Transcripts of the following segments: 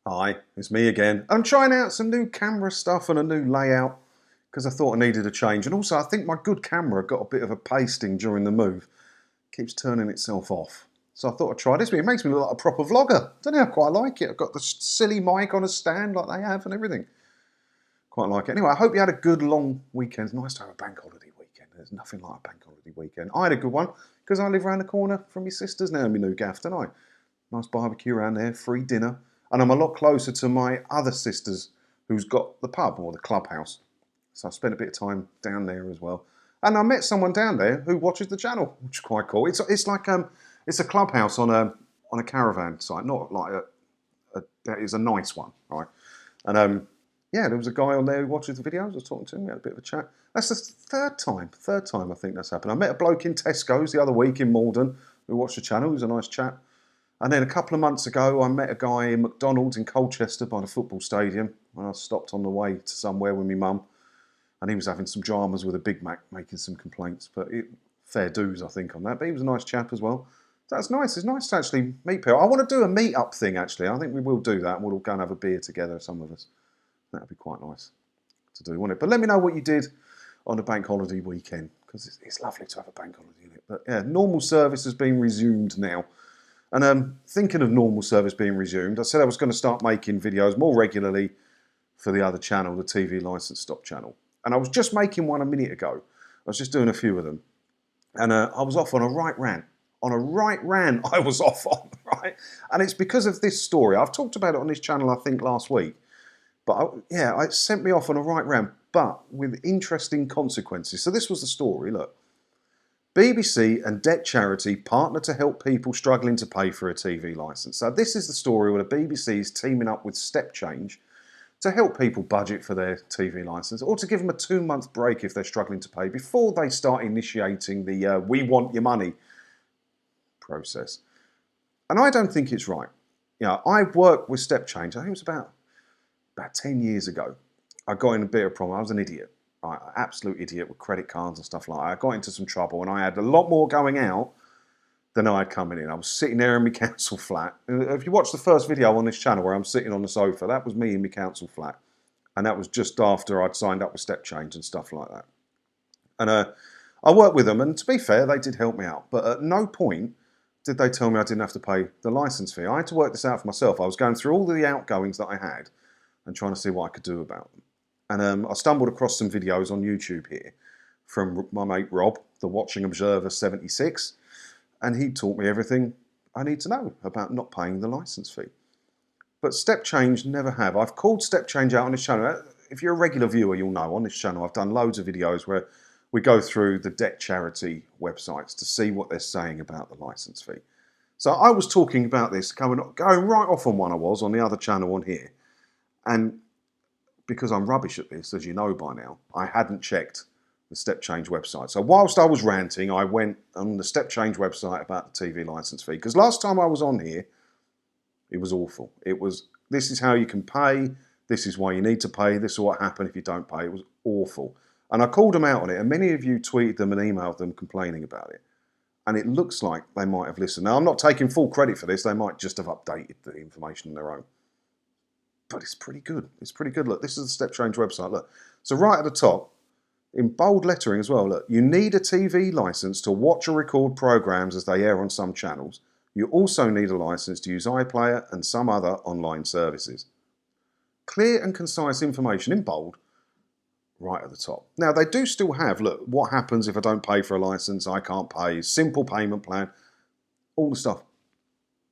Hi, it's me again. I'm trying out some new camera stuff and a new layout because I thought I needed a change. And also, I think my good camera got a bit of a pasting during the move. It keeps turning itself off. So I thought I'd try this, but it makes me look like a proper vlogger. Don't know, I quite like it. I've got the silly mic on a stand like they have and everything. Quite like it. Anyway, I hope you had a good long weekend. It's nice to have a bank holiday weekend. There's nothing like a bank holiday weekend. I had a good one because I live around the corner from my sisters now in my new gaff, don't I? Nice barbecue around there, free dinner. And I'm a lot closer to my other sisters who's got the pub or the clubhouse. So I spent a bit of time down there as well. And I met someone down there who watches the channel, which is quite cool. It's like it's a clubhouse on a caravan site, not like that is a nice one, right? And yeah, there was a guy on there who watches the videos. I was talking to him, we had a bit of a chat. That's the third time I think that's happened. I met a bloke in Tesco's the other week in Malden who watched the channel. He was a nice chap. And then a couple of months ago, I met a guy in McDonald's in Colchester by the football stadium. And I stopped on the way to somewhere with my mum. And he was having some dramas with a Big Mac, making some complaints. But fair dues, I think, on that. But he was a nice chap as well. So that's nice. It's nice to actually meet people. I want to do a meet-up thing, actually. I think we will do that. We'll all go and have a beer together, some of us. That would be quite nice to do, wouldn't it? But let me know what you did on the bank holiday weekend. Because it's lovely to have a bank holiday, isn't it? But yeah, normal service has been resumed now. And thinking of normal service being resumed, I said I was going to start making videos more regularly for the other channel, the TV License Stop channel. And I was just making one a minute ago. I was just doing a few of them. And I was off on a right rant. On a right rant I was off on, right? And it's because of this story. I've talked about it on this channel, I think, last week. But yeah, it sent me off on a right rant, but with interesting consequences. So this was the story, look. BBC and debt charity partner to help people struggling to pay for a TV licence. So this is the story where the BBC is teaming up with Stepchange to help people budget for their TV licence or to give them a 2-month break if they're struggling to pay before they start initiating the we want your money process. And I don't think it's right. You know, I worked with Stepchange, I think it was about 10 years ago. I got in a bit of a problem. I was an idiot. Right, absolute idiot with credit cards and stuff like that. I got into some trouble and I had a lot more going out than I had coming in. I was sitting there in my council flat. If you watch the first video on this channel where I'm sitting on the sofa, that was me in my council flat. And that was just after I'd signed up with Stepchange and stuff like that. And I worked with them, and to be fair, they did help me out. But at no point did they tell me I didn't have to pay the licence fee. I had to work this out for myself. I was going through all the outgoings that I had and trying to see what I could do about them. And I stumbled across some videos on YouTube here from my mate Rob, the Watching Observer 76, and he taught me everything I need to know about not paying the licence fee. But Stepchange never have. I've called Stepchange out on this channel. If you're a regular viewer, you'll know on this channel I've done loads of videos where we go through the debt charity websites to see what they're saying about the licence fee. So I was talking about this, going right off on one I was on the other channel on here. And because I'm rubbish at this, as you know by now, I hadn't checked the Stepchange website. So whilst I was ranting, I went on the Stepchange website about the TV licence fee. Because last time I was on here, it was awful. It was, this is how you can pay, this is why you need to pay, this is what happens if you don't pay. It was awful. And I called them out on it, and many of you tweeted them and emailed them complaining about it. And it looks like they might have listened. Now, I'm not taking full credit for this. They might just have updated the information on their own. But it's pretty good. It's pretty good. Look, this is the Stepchange website. Look, so right at the top, in bold lettering as well, look, you need a TV licence to watch or record programmes as they air on some channels. You also need a licence to use iPlayer and some other online services. Clear and concise information in bold right at the top. Now, they do still have, look, what happens if I don't pay for a licence, I can't pay, simple payment plan, all the stuff.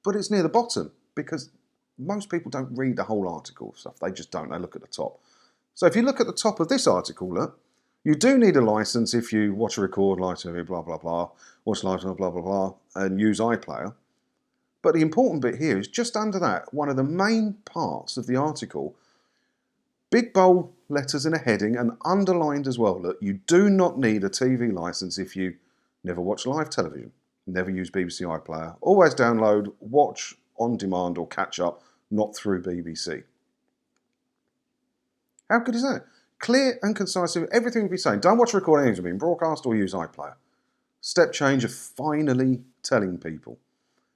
But it's near the bottom because most people don't read the whole article stuff. They just don't. They look at the top. So if you look at the top of this article, look, you do need a license if you watch a record, live TV, blah, blah, blah, watch live TV, blah, blah, blah, and use iPlayer. But the important bit here is just under that, one of the main parts of the article, big bold letters in a heading and underlined as well. Look, you do not need a TV license if you never watch live television, never use BBC iPlayer, always download, watch on demand or catch up, not through BBC. How good is that? Clear and concise, everything we'll be saying. Don't watch recordings being broadcast or use iPlayer. Stepchange are finally telling people.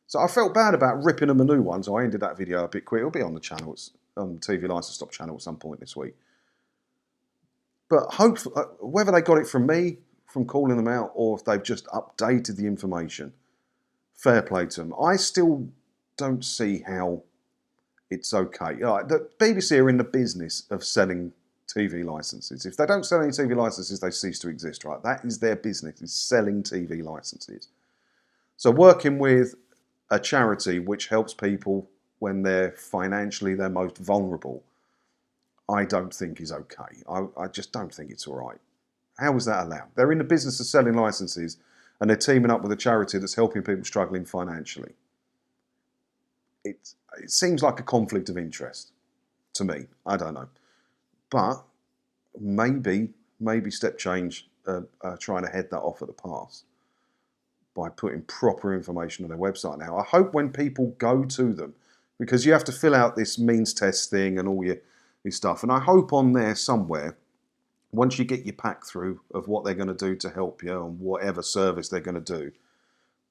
So I felt bad about ripping them a new one, so I ended that video a bit quick. It'll be on the channel, it's on the TV License Stop channel at some point this week. But hopefully, whether they got it from me, from calling them out, or if they've just updated the information, fair play to them. I still don't see how it's okay. The BBC are in the business of selling TV licenses. If they don't sell any TV licenses, they cease to exist, right? That is their business, is selling TV licenses. So working with a charity which helps people when they're financially their most vulnerable, I don't think is okay. I just don't think it's all right. How is that allowed? They're in the business of selling licenses and they're teaming up with a charity that's helping people struggling financially. It seems like a conflict of interest to me. I don't know. But maybe Stepchange are trying to head that off at the pass by putting proper information on their website now. I hope when people go to them, because you have to fill out this means test thing and all your stuff, and I hope on there somewhere, once you get your pack through of what they're going to do to help you and whatever service they're going to do,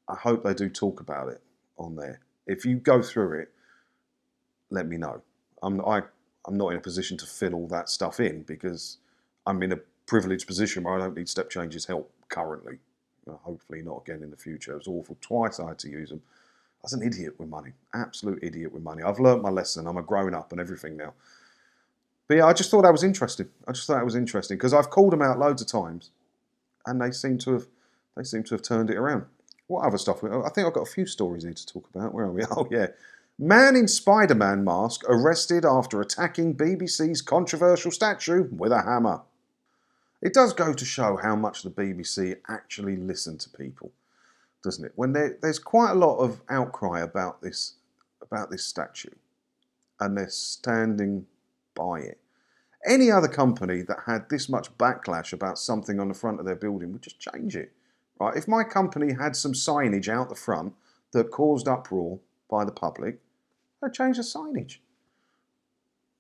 I hope they do talk about it on there. If you go through it, let me know. I'm not in a position to fill all that stuff in because I'm in a privileged position where I don't need Stepchange's help currently. Hopefully not again in the future. It was awful. Twice I had to use them. I was an idiot with money. Absolute idiot with money. I've learnt my lesson. I'm a grown up and everything now. But yeah, I just thought that was interesting. Because I've called them out loads of times and they seem to have turned it around. What other stuff? I think I've got a few stories here to talk about. Where are we? Oh yeah. Man in Spider-Man mask arrested after attacking BBC's controversial statue with a hammer. It does go to show how much the BBC actually listen to people, doesn't it? When there's quite a lot of outcry about this statue, and they're standing by it. Any other company that had this much backlash about something on the front of their building would just change it, right? If my company had some signage out the front that caused uproar by the public, they'd change the signage.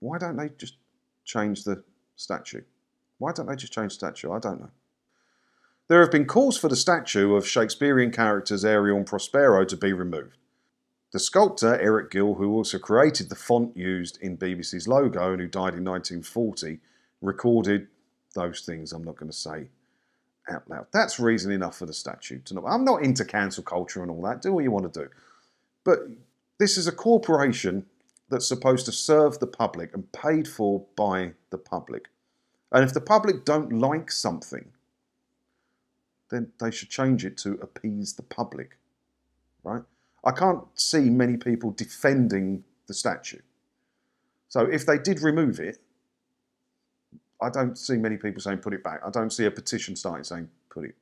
Why don't they just change the statue? Why don't they just change the statue? I don't know. There have been calls for the statue of Shakespearean characters Ariel and Prospero to be removed. The sculptor, Eric Gill, who also created the font used in BBC's logo and who died in 1940, recorded those things I'm not going to say out loud. That's reason enough for the statue to not. I'm not into cancel culture and all that. Do what you want to do. But this is a corporation that's supposed to serve the public and paid for by the public. And if the public don't like something, then they should change it to appease the public, right? I can't see many people defending the statue. So if they did remove it, I don't see many people saying put it back. I don't see a petition starting saying put it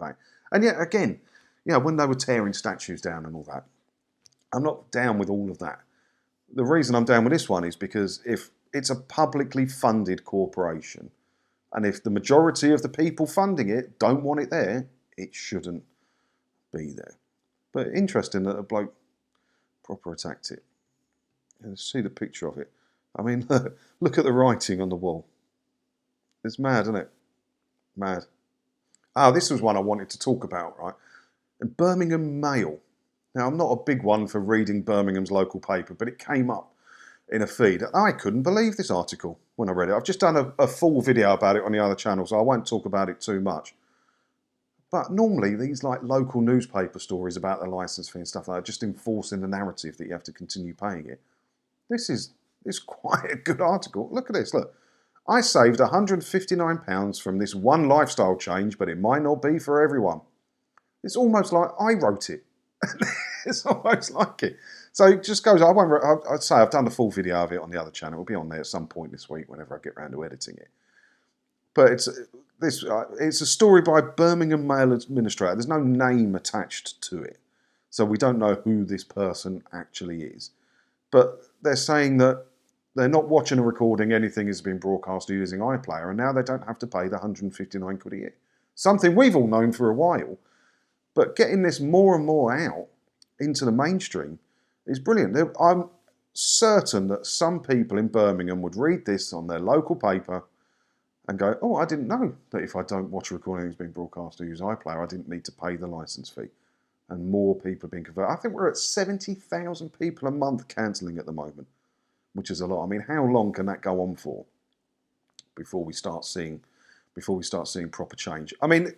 back. And yet again, when they were tearing statues down and all that, I'm not down with all of that. The reason I'm down with this one is because if it's a publicly funded corporation, and if the majority of the people funding it don't want it there, it shouldn't be there. But interesting that a bloke proper attacked it. And see the picture of it. I mean, look at the writing on the wall. It's mad, isn't it? Mad. This was one I wanted to talk about, right? And Birmingham Mail. Now, I'm not a big one for reading Birmingham's local paper, but it came up in a feed. I couldn't believe this article when I read it. I've just done a full video about it on the other channel, so I won't talk about it too much. But normally, these like local newspaper stories about the licence fee and stuff like that, just enforcing the narrative that you have to continue paying it. This is quite a good article. Look at this, look. I saved £159 from this one lifestyle change, but it might not be for everyone. It's almost like I wrote it. It's almost like it. So it just goes, I'd say I've done the full video of it on the other channel. It'll be on there at some point this week whenever I get around to editing it. But it's a story by Birmingham Mail Administrator. There's no name attached to it. So we don't know who this person actually is. But they're saying that they're not watching a recording, anything has been broadcast using iPlayer, and now they don't have to pay the 159 quid a year. Something we've all known for a while. But getting this more and more out into the mainstream is brilliant. I'm certain that some people in Birmingham would read this on their local paper and go, oh, I didn't know that if I don't watch a recording that's being broadcast or use iPlayer, I didn't need to pay the licence fee. and more people are being converted. I think we're at 70,000 people a month cancelling at the moment, which is a lot. I mean, how long can that go on for before we start seeing proper change? I mean,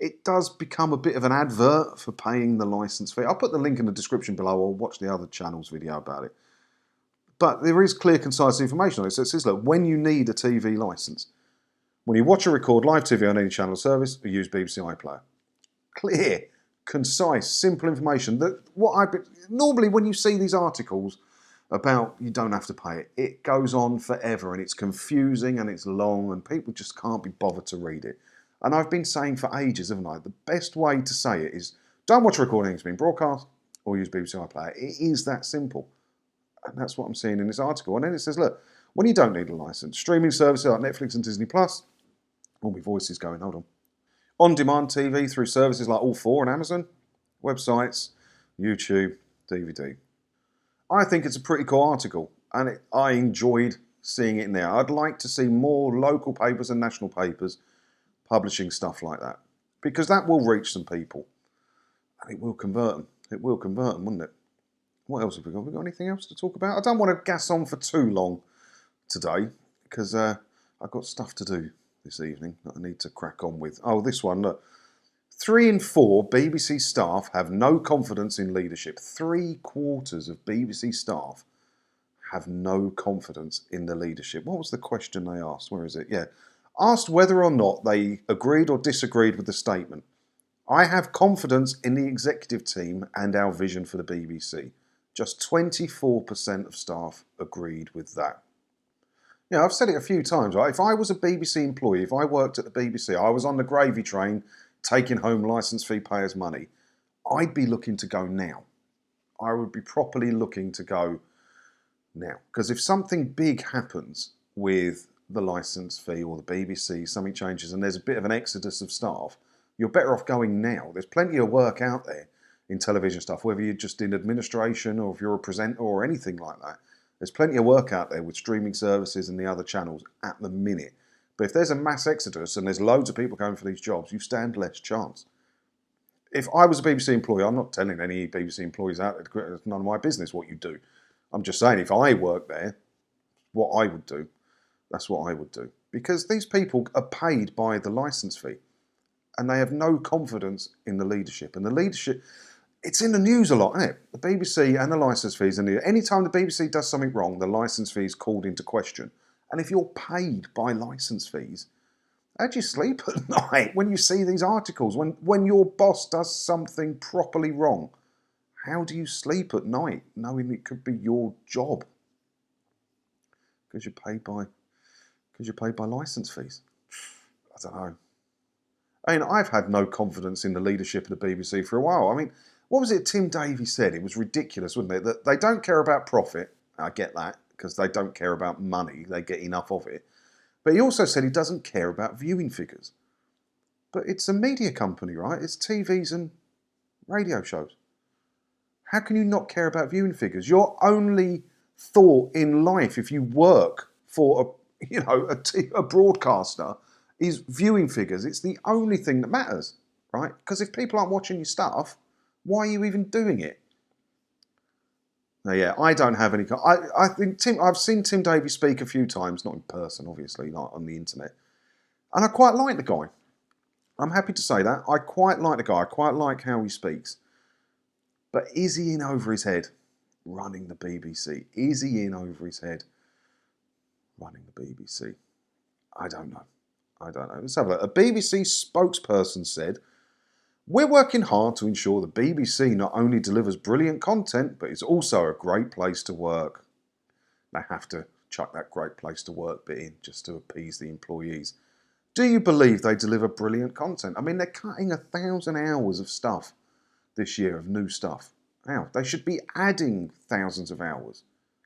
it does become a bit of an advert for paying the license fee. I'll put the link in the description below, or watch the other channel's video about it. But there is clear, concise information on it. So it says, look, when you need a TV license, when you watch or record live TV on any channel or service, or use BBC iPlayer. Clear, concise, simple information. Normally when you see these articles about you don't have to pay it, it goes on forever and it's confusing and it's long and people just can't be bothered to read it. And I've been saying for ages, haven't I, the best way to say it is don't watch a recording that's been broadcast or use BBC iPlayer. It is that simple. And that's what I'm seeing in this article. And then it says, look, when you don't need a license, streaming services like Netflix and Disney Plus, all my voice is going, hold on. On-demand TV through services like All4 and Amazon, websites, YouTube, DVD. I think it's a pretty cool article, and I enjoyed seeing it in there. I'd like to see more local papers and national papers publishing stuff like that, because that will reach some people, and it will convert them. It will convert them, wouldn't it? What else have we got? Have we got anything else to talk about? I don't want to gas on for too long today, because I've got stuff to do this evening that I need to crack on with. Oh, this one, look. 3 in 4 BBC staff have no confidence in leadership. 3/4 of BBC staff have no confidence in the leadership. What was the question they asked? Where is it? Yeah. Asked whether or not they agreed or disagreed with the statement. I have confidence in the executive team and our vision for the BBC. Just 24% of staff agreed with that. Yeah, I've said it a few times, right? If I was a BBC employee, if I worked at the BBC, I was on the gravy train taking home licence fee payers' money, I'd be looking to go now. I would be properly looking to go now. Because if something big happens with the licence fee or the BBC, something changes and there's a bit of an exodus of staff, you're better off going now. There's plenty of work out there in television stuff, whether you're just in administration or if you're a presenter or anything like that. There's plenty of work out there with streaming services and the other channels at the minute. But if there's a mass exodus and there's loads of people going for these jobs, you stand less chance. If I was a BBC employee, I'm not telling any BBC employees out there, it's none of my business what you do. I'm just saying if I worked there, what I would do, that's what I would do. Because these people are paid by the licence fee and they have no confidence in the leadership. And the leadership, it's in the news a lot, isn't it? The BBC and the licence fees. Any time the BBC does something wrong, the licence fee is called into question. And if you're paid by licence fees, how do you sleep at night when you see these articles? When your boss does something properly wrong, how do you sleep at night knowing it could be your job? Because you're paid by licence fees. I don't know. I mean, I've had no confidence in the leadership of the BBC for a while. I mean, what was it Tim Davies said? It was ridiculous, wasn't it? That they don't care about profit. I get that, because they don't care about money. They get enough of it. But he also said he doesn't care about viewing figures. But it's a media company, right? It's TVs and radio shows. How can you not care about viewing figures? Your only thought in life, if you work for a broadcaster, is viewing figures. It's the only thing that matters, right? Because if people aren't watching your stuff, why are you even doing it? Now, yeah, I don't have any. I think I've seen Tim Davies speak a few times, not in person, obviously, not on the internet, and I quite like the guy. I'm happy to say that. I quite like the guy. I quite like how he speaks. But is he in over his head running the BBC? Is he in over his head running the BBC? I don't know. Let's have a look. A BBC spokesperson said, "We're working hard to ensure the BBC not only delivers brilliant content, but is also a great place to work." They have to chuck that great place to work bit in just to appease the employees. Do you believe they deliver brilliant content? I mean, they're cutting 1,000 hours of stuff this year, of new stuff. Now, they should be adding thousands of hours.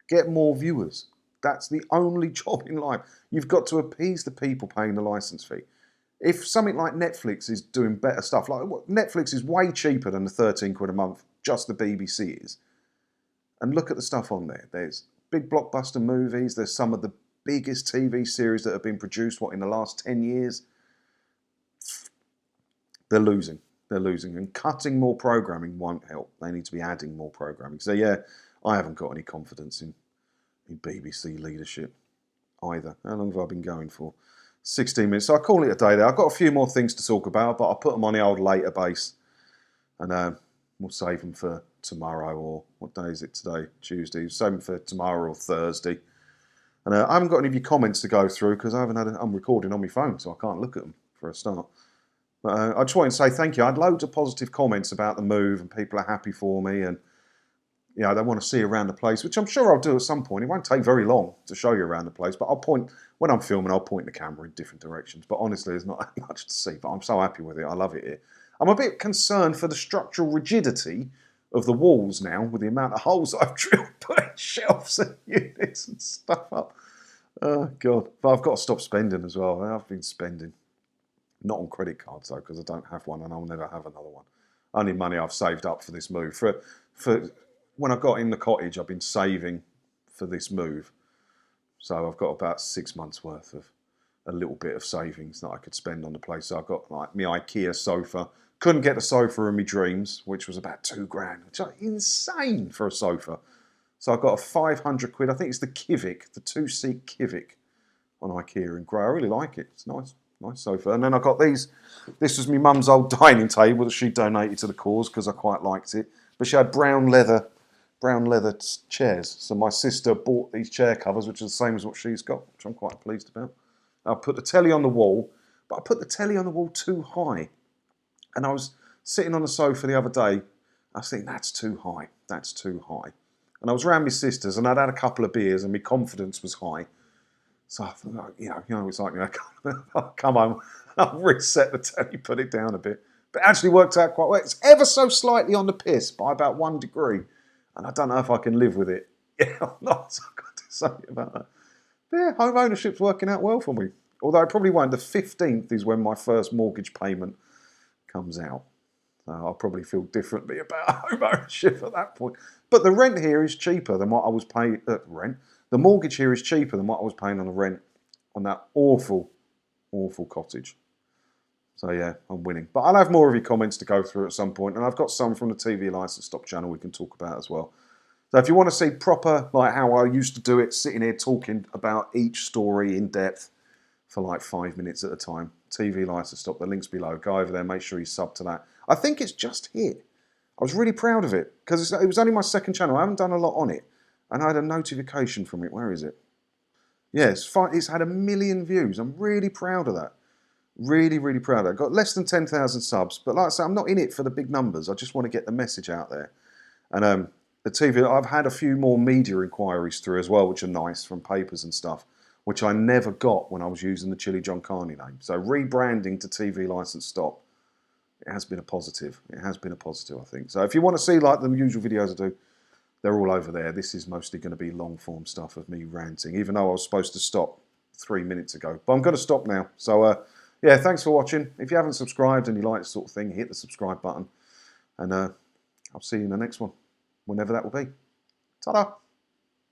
Get more viewers. That's the only job in life. You've got to appease the people paying the licence fee. If something like Netflix is doing better stuff, like Netflix is way cheaper than the 13 quid a month just the BBC is. And look at the stuff on there. There's big blockbuster movies. There's some of the biggest TV series that have been produced, in the last 10 years. They're losing. they're losing. And cutting more programming won't help. They need to be adding more programming. So yeah, I haven't got any confidence in BBC leadership either. How long have I been going for? 16 minutes. So I'll call it a day there. I've got a few more things to talk about, but I'll put them on the old later base. And we'll save them for tomorrow, or what day is it today? Tuesday. Save them for tomorrow or Thursday. And I haven't got any of your comments to go through because I'm recording on my phone, so I can't look at them for a start. But I just wanted to say thank you. I had loads of positive comments about the move, and people are happy for me, and you know, they want to see around the place, which I'm sure I'll do at some point. It won't take very long to show you around the place, but when I'm filming, I'll point the camera in different directions. But honestly, there's not that much to see, but I'm so happy with it. I love it here. I'm a bit concerned for the structural rigidity of the walls now, with the amount of holes I've drilled, putting shelves and units and stuff up. Oh, God. But I've got to stop spending as well. I've been spending. Not on credit cards, though, because I don't have one, and I'll never have another one. Only money I've saved up for this move. For when I got in the cottage, I've been saving for this move. So I've got about 6 months worth of a little bit of savings that I could spend on the place. So I've got like my IKEA sofa. Couldn't get the sofa in my dreams, which was about £2,000, which is insane for a sofa. So I got a 500 quid, I think it's the Civic, the 2-seat Civic on IKEA in grey. I really like it. It's nice sofa. And then I got these. This was my mum's old dining table that she donated to the cause because I quite liked it. But she had brown leather chairs. So my sister bought these chair covers, which are the same as what she's got, which I'm quite pleased about. I put the telly on the wall, but I put the telly on the wall too high. And I was sitting on the sofa the other day. I was thinking, that's too high. That's too high. And I was around my sisters, and I'd had a couple of beers, and my confidence was high. So I thought, you know, it's like, I'll come home, I'll reset the telly, put it down a bit. But it actually worked out quite well. It's ever so slightly on the piss by about 1 degree. And I don't know if I can live with it. Yeah, or not. So I've got to do something about that. But yeah, home ownership's working out well for me. Although it probably won't. The 15th is when my first mortgage payment comes out. So I'll probably feel differently about home ownership at that point. But the rent here is cheaper than what I was paying. The mortgage here is cheaper than what I was paying on the rent on that awful cottage. So yeah, I'm winning. But I'll have more of your comments to go through at some point, and I've got some from the TV License Stop channel we can talk about as well. So if you want to see proper, like how I used to do it, sitting here talking about each story in depth for like 5 minutes at a time, TV License Stop, the link's below. Go over there, make sure you sub to that. I think it's just hit. I was really proud of it because it was only my second channel. I haven't done a lot on it, and I had a notification from it. Where is it? Yeah, it's had 1 million views. I'm really proud of that. Really, really proud of that. Got less than 10,000 subs, but like I say, I'm not in it for the big numbers. I just want to get the message out there. And the TV, I've had a few more media inquiries through as well, which are nice, from papers and stuff, which I never got when I was using the ChilliJonCarne name. So rebranding to TV License Stop, it has been a positive. It has been a positive, I think. So if you want to see like the usual videos I do, they're all over there. This is mostly going to be long form stuff of me ranting, even though I was supposed to stop 3 minutes ago. But I'm going to stop now. So yeah, thanks for watching. If you haven't subscribed and you like this sort of thing, hit the subscribe button. And I'll see you in the next one, whenever that will be. Ta-da!